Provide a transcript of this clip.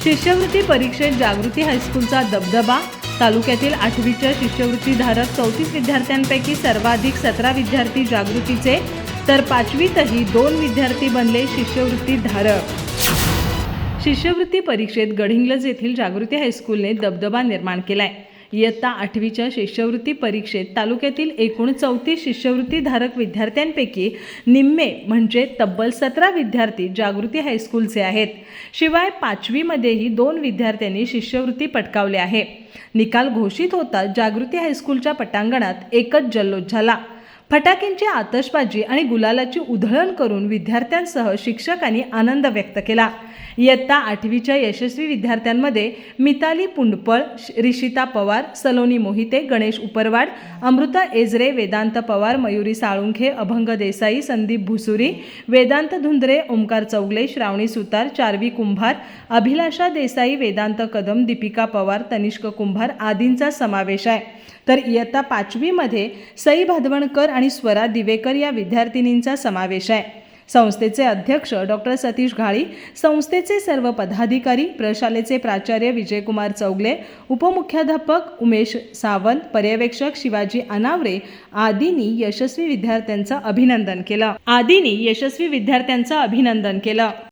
शिष्यवृत्ती परीक्षेत जागृती हायस्कूलचा दबदबा। तालुक्यातील 8वीच्या शिष्यवृत्तीधारक 34 विद्यार्थ्यांपैकी सर्वाधिक 17 विद्यार्थी जागृतीचे, तर 5वीतही 2 विद्यार्थी बनले शिष्यवृत्तीधारक। शिष्यवृत्ती परीक्षेत गडहिंग्लज येथील जागृती हायस्कूलने दबदबा निर्माण केलाय। इयत्ता 8वीच्या शिष्यवृत्ती परीक्षेत तालुक्यातील एकूण 34 शिष्यवृत्तीधारक विद्यार्थ्यांपैकी निम्मे म्हणजे तब्बल 17 विद्यार्थी जागृती हायस्कूलचे आहेत। शिवाय 5वीमध्येही 2 विद्यार्थ्यांनी शिष्यवृत्ती पटकावली आहे। निकाल घोषित होताच जागृती हायस्कूलच्या पटांगणात एकच जल्लोष झाला। फटाक्यांची आतषबाजी आणि गुलालाची उधळण करून विद्यार्थ्यांसह शिक्षकांनी आनंद व्यक्त केला। इयत्ता 8वीच्या यशस्वी विद्यार्थ्यांमध्ये मिताली पुंडपळ, रिशिता पवार, सलोनी मोहिते, गणेश उपरवाड, अमृता एजरे, वेदांत पवार, मयुरी साळुंखे, अभंग देसाई, संदीप भुसुरी, वेदांत धुंद्रे, ओमकार चौगले, श्रावणी सुतार, चार्वी कुंभार, अभिलाषा देसाई, वेदांत कदम, दीपिका पवार, तनिष्क कुंभार आदींचा समावेश आहे। तर इयत्ता 5वीमध्ये सई भादवणकर आणि स्वरा दिवेकर या विद्यार्थिनींचा समावेश आहे। संस्थेचे अध्यक्ष डॉक्टर सतीश घाळी, संस्थेचे सर्व पदाधिकारी, प्रशालेचे प्राचार्य विजयकुमार चौगले, उपमुख्याध्यापक उमेश सावंत, पर्यवेक्षक शिवाजी अनावरे आदींनी यशस्वी विद्यार्थ्यांचं अभिनंदन केलं।